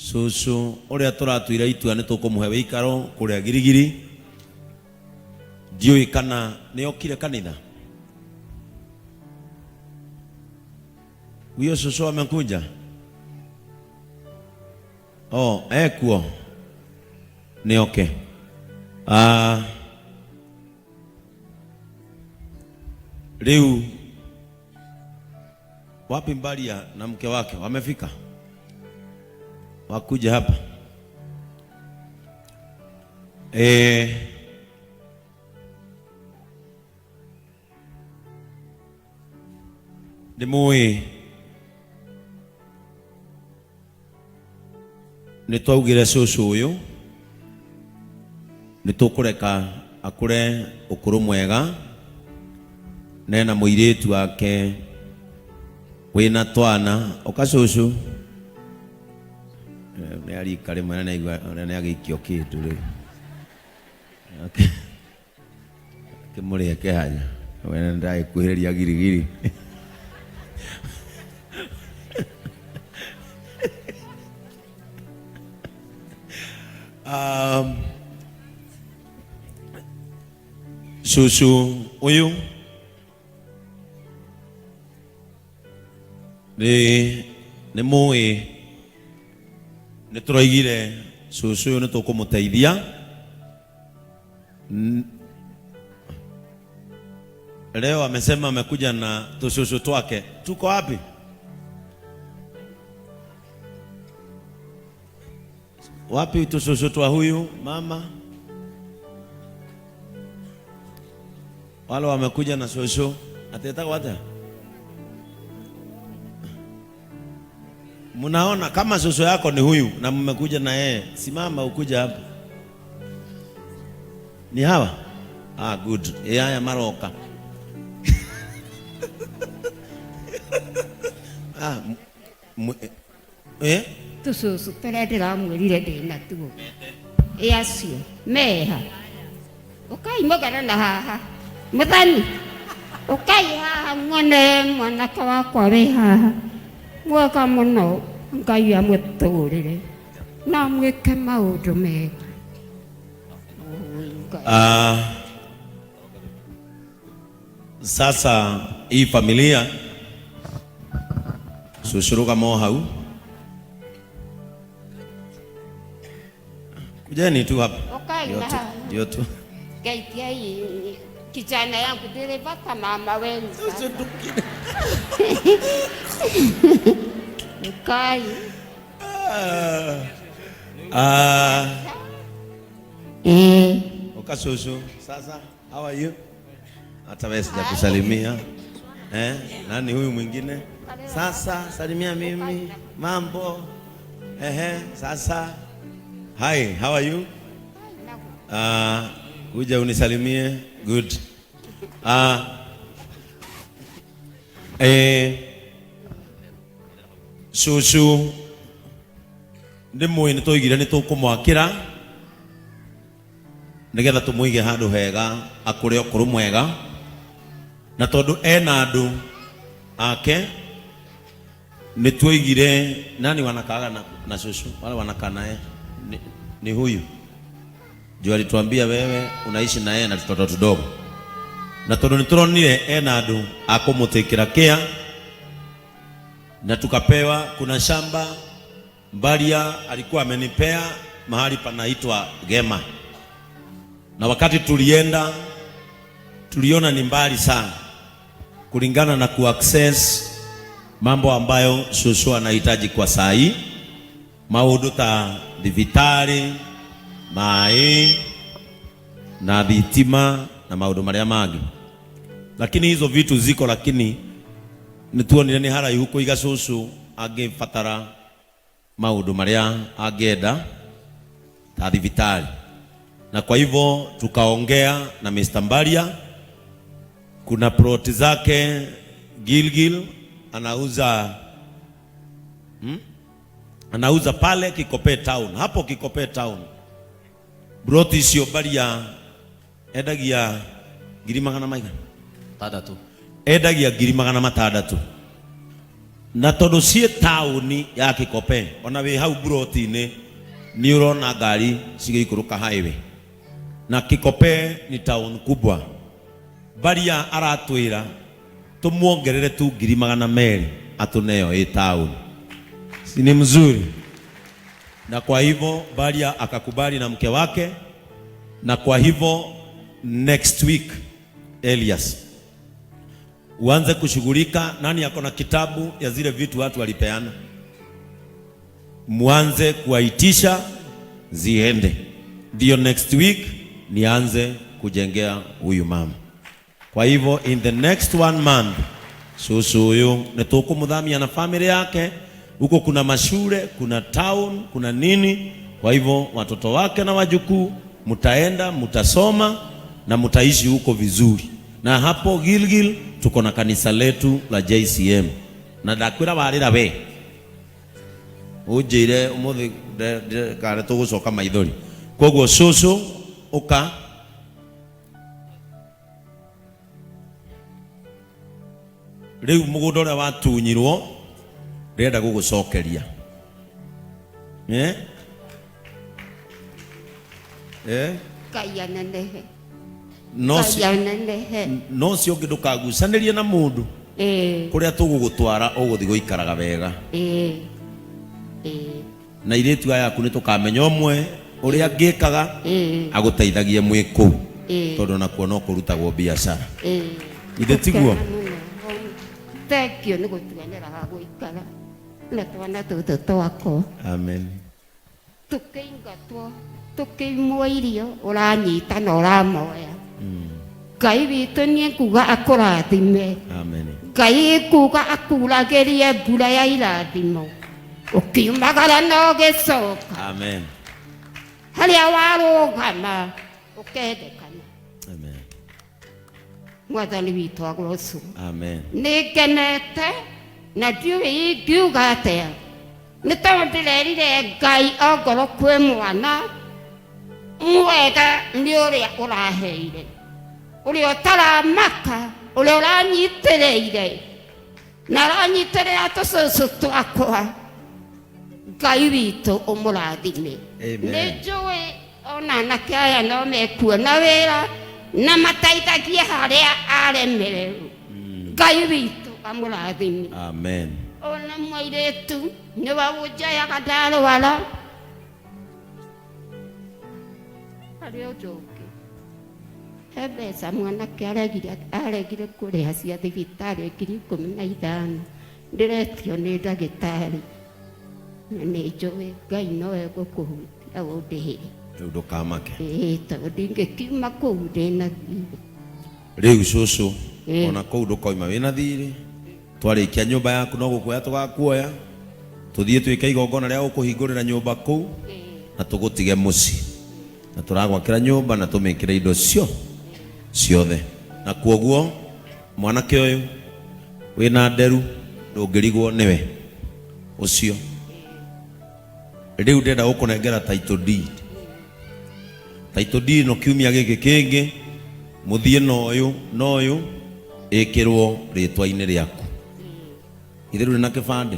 Susu uria turatuira itua ni tukumuhe wikaro kuria Girigiri. Ndiui kana ni okire kanitha. Huyo susu amekuja. Oh, ekuo. Ni okay. Leo wapi Mbalia na mke wake wamefika? Wakuja hapa. Ndimui nitwaugire susu uyu nitukureka akure ukuru mwega nena muiritu wake wina twana ukasusu ni ari kare mwana na igwa na agikio kitu ri kimuri ke hanya wena ndai kuheria Girigiri susu uyu ni mui nituraigire susu uyu nitukumuteithia. Leo amesema amekuja na tususu twake. Tuko wapi? Wapi tususu twa huyu mama? Wale wamekuja na susu. Atetaka wata? Munaona kama susu yako ni huyu na mmekuja na yeye, simama ukuja hapa. Ni hawa? Good. Haya maroka. Tususu peredera mwirire ndina tu. Acio meha. Ukai mogana na haha. Muthani. Ukai haha ngone mwanaka wakwa we haha. Mwaka muno Ngai amũtũrĩre na mwĩke maũndũ mega. Sasa hii familia susuruka mo hau. Kujeni tu hapa. Yote. Gaitia hii kijana yangu dereva kama mama wenu. Ukai. Ukasusu. Sasa, how are you? Hata wewe sijakusalimia. Nani huyu mwingine? Sasa, salimia mimi. Mambo. Sasa. Hi, how are you? Kuja unisalimie. Good. Susu ndimwe nituigire nitukumwakira nigetha tumuige handu hega akure ukuru mwega na tondu ena andu ake nituigire nani wanakaga na susu wale wanakana ni huyu juu alituambia wewe unaishi na yeye na tutoto tudogo na tondu nituronire ena andu akumutikira kia na tukapewa. Kuna shamba Mbalia alikuwa amenipea mahali panaitwa Gema, na wakati tulienda tuliona ni mbali sana kulingana na kuaccess mambo ambayo susu anahitaji kwa saa hii, maundu ta thibitari, mai na thitima na maundu maria mangi, lakini hizo vitu ziko, lakini nituonire ni haraihu kuiga susu angibatara maundu maria angienda ta thibitari, na kwa hivyo tukaongea na Mr. Mbalia. Kuna ploti zake Gilgil anauza pale Kikope Town. Hapo Kikope Town ploti sio Mbalia edagia ngiri magana maiga tadatu, edagia ngiri magana matandatu na tondu cie tauni ya Kikope ona we hau broti-ini ni urona ngari cigeikuruka highway na Kikope ni town kubwa. Baria aratwira tumuongerere tu 200,000 atuneo hii town, si ni mzuri? Na kwa hivyo Baria akakubali na mke wake, na kwa hivyo next week Elias uanze kushughulika. Nani yako na kitabu ya zile vitu watu walipeana? Muanze kuwaitisha ziende, ndio next week nianze kujengea huyu mama. Kwa hivyo in the next 1 month susu huyu netukumudhamia na family yake. Huko kuna mashule, kuna town, kuna nini. Kwa hivyo watoto wake na wajukuu mutaenda, mutasoma na mutaishi huko vizuri. Na hapo Gilgil tuko na kanisa letu la JCM. Na ndakwira warira we ujire umuthi kare tugucoka maithori. Koguo susu uka riu mugunda uria watunyirwo renda gugucokeria Kaya nenehe no cio ngi ndukagucanirie na mundu kuria tugugutwara uguthi guikaraga wega na iritu aya yaku nitukamenya umwe uria ngikaga aguteithagie mwiku tondu nakuo no kurutagwo biashara ithe tiguo. Thank you ni gutuganira ha guikara na twana tutu twako. Amen. Tukiingatwo tukimwo irio uranyita na uramoya. Ngai witu ni kuga akurathime. Amen. Ngai kuga akuragerie mbura ya irathimo ukiumagara no gicoka. Amen. Haria warugama ukendekana. Amen. Mwathani witu agocwo. Amen. Nikenete na ndiũĩ ingiuga atia nĩ tondũ ndĩrerire Ngai ongorwo kwĩ mwana mwega nĩ ũrĩa ũraheire, ũrĩa ũtaramaka, ũrĩa ũranyitĩrĩire na aranyitĩrĩra tũcũcũ twakwa. Ngai witũ ũmũrathime. Nĩ njũĩ ona anake aya no mekuona wĩra na mateithagie harĩa aremereru. Ngai witũ amũrathime. Amen. Ona mwairetu nĩ wawũnjayaga ndarwara harĩ ũndũ ũngĩ. He mbeca mwanake aregire kũrĩha cia thibitarĩ 15,000 ndĩretio nĩ ndagĩtarĩ, na nĩ njũĩ Ngai nowe gũkũhutia ũndĩhĩre. Rĩu ndũkamake. Tondũ ndingĩkiuma kũu ndĩna thirĩ. Rĩu cũcũ ona kũu ndũkoima wĩna thirĩ. Twarĩkia nyũmba yaku no gũkuoya tũgakuoya tũthiĩ twĩke igongona rĩa gũkũhingũrĩra nyũmba kũu na tũgũtige mũciĩ, na tũragwakĩra nyũmba na tũmĩkĩre indo ciothe. Na kuoguo mwanake ũyũ wĩna nderu ndũngĩrigwo nĩwe ũcio. Rĩu ndĩrenda gũkũnengera title deed. Title deed no kiumia gĩkĩ kĩngĩ mũthiĩ na ũyũ ĩkĩrwo rĩtwa-inĩ rĩaku. Ithe rĩu na kĩbandĩ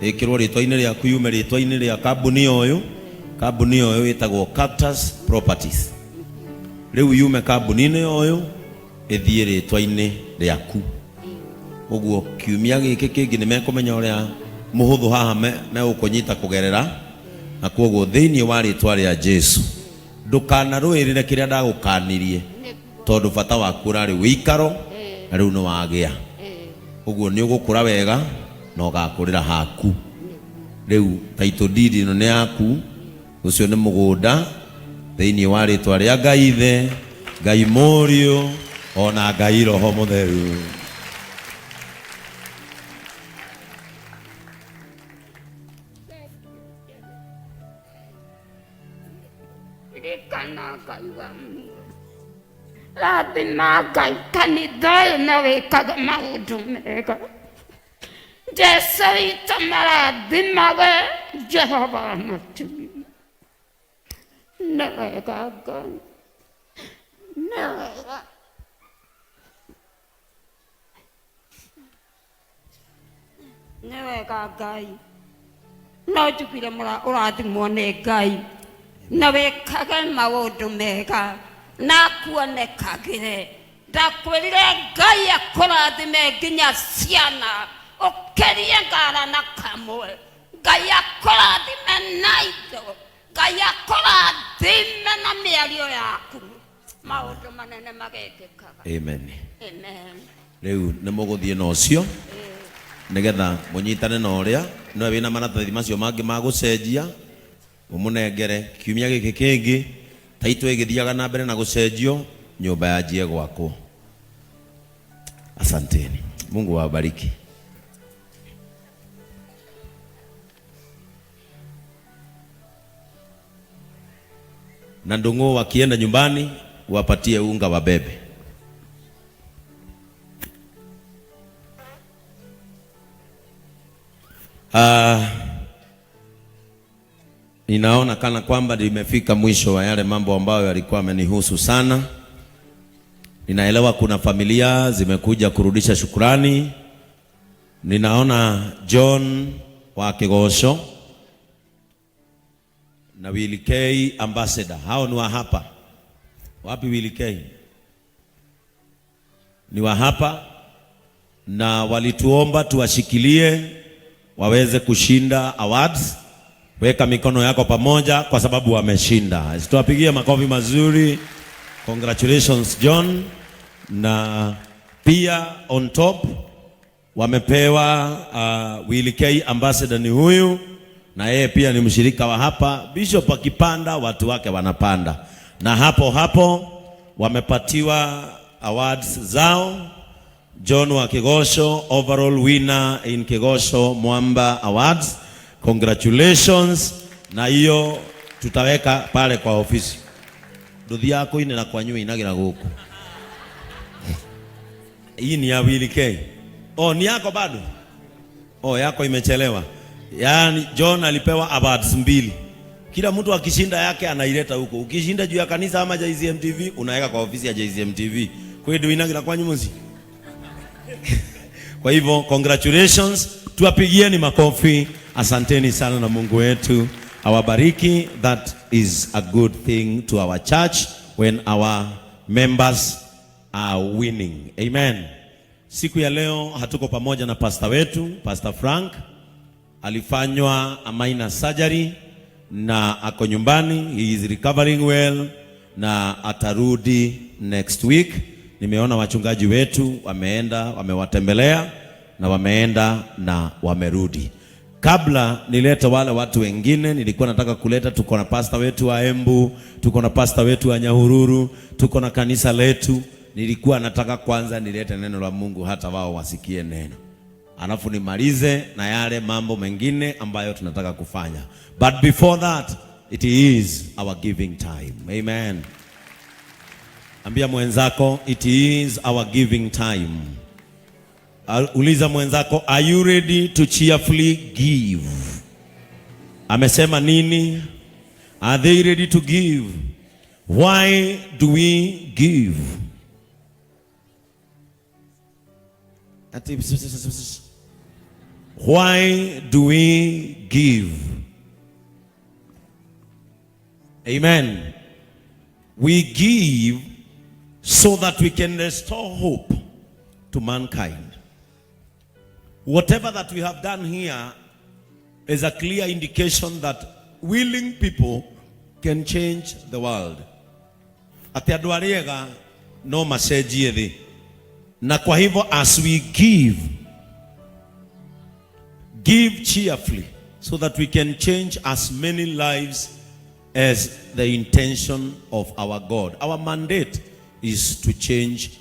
ĩkĩrwo rĩtwa-inĩ rĩaku, yume rĩtwa-inĩ rĩa kambuni ũyũ. Kambuni ũyũ ĩtagwo Cactus Properties. Rĩu yume kambuni-inĩ ũyũ ĩthiĩ rĩtwa-inĩ rĩaku. Ũguo kiumia gĩkĩ kĩngĩ nĩ mekũmenya ũrĩa mũhũthũ haha megũkũnyita kũgerera, na kuoguo thĩinĩ wa rĩtwa rĩa Jesu ndũkanarũĩrĩre kĩrĩa ndagũkanirie, tondũ bata waku ũrarĩ wĩikaro na rĩu nĩ wagĩa. Ũguo nĩ ũgũkũra wega na ũgakũrĩra haku. Rĩu title deed ĩno nĩ yaku, ũcio nĩ mũgũnda thĩinĩ wa rĩtwa rĩa Ngai Ithe, Ngai Mũriũ ona Ngai Roho Mũtheru. Rathima Ngai kanitha ũyũ na wĩkaga maũndũ mega. Jesu witũ marathimage, Jehova mũtumia. Nĩ wega Ngai, nĩ wega. Newega Ngai no njugire ũrathimwo nĩ Ngai na wĩkage maũndũ mega na kuonekagĩre. Ndakwĩrire Ngai akũrathime nginya ciana ũkĩrie ngara na kamwe. Ngai akũrathime na indo, Ngai akũrathime na mĩario yaku, maũndũ manene magekĩkaga. Amen. Amen. Rĩu nĩ mũgũthiĩ na ũcio nĩgetha mũnyitane na ũrĩa no wĩna maratathi macio mangĩ ma gũcenjia mũmũnengere kiumia gĩkĩ kĩngĩ taitũ ĩgĩthiaga na mbere na gũcenjio nyũmba yanjie gwakwo. Asanteni. Mungu awabariki. Na ndung'u wakienda nyumbani wapatie unga wa bebe. Ninaona kana kwamba nimefika mwisho wa yale mambo ambayo yalikuwa yamenihusu sana. Ninaelewa kuna familia zimekuja kurudisha shukrani. Ninaona John wa Kigosho na Willy K ambassador. Hao ni wa hapa. Wapi Willy K? Ni wa hapa na walituomba tuwashikilie waweze kushinda awards. Weka mikono yako pamoja kwa sababu wameshinda. Tuwapigie makofi mazuri. Congratulations John. Na pia on top wamepewa Willy K ambassador ni huyu, na yeye pia ni mshirika wa hapa. Bishop akipanda watu wake wanapanda. Na hapo wamepatiwa awards zao. John wa Kigosho overall winner in Kigosho Mwamba Awards. Congratulations. Na hiyo tutaweka pale kwa ofisi. Nduthi yako ine na kwanyu inagira guku. Hii ni ya Willy K. Oh, ni yako bado? Oh, yako imechelewa. Yaani John alipewa awards 2. Kila mtu akishinda yake anaileta huko. Ukishinda juu ya kanisa ama JCM TV unaweka kwa ofisi ya JCM TV. Kwa hiyo inagira kwanyu muzi. Kwa hivyo congratulations. Tuwapigieni makofi. Asanteni sana na Mungu wetu awabariki. That is a good thing to our church when our members are winning. Amen. Siku ya leo hatuko pamoja na pastor wetu, Pastor Frank. Alifanywa a minor surgery na ako nyumbani. He is recovering well na atarudi next week. Nimeona wachungaji wetu wameenda, wamewatembelea na wameenda na wamerudi. Kabla nileta wale watu wengine, nilikuwa nataka kuleta, tuko na pastor wetu wa Embu, tuko na pastor wetu wa Nyahururu, tuko na kanisa letu. Nilikuwa nataka kwanza nilete neno la Mungu hata wao wasikie neno. Alafu nimalize na yale mambo mengine ambayo tunataka kufanya. But before that, it is our giving time. Amen. Ambia mwenzako, it is our giving time. Uliza mwenzako, are you ready to cheerfully give? Amesema nini? Are they ready to give? Why do we give? Why do we give? Amen. We give so that we can restore hope to mankind. Whatever that we have done here is a clear indication that willing people can change the world. Ati andu ariega no macenjie thi. Na kwa hivyo as we give cheerfully so that we can change as many lives as the intention of our God. Our mandate is to change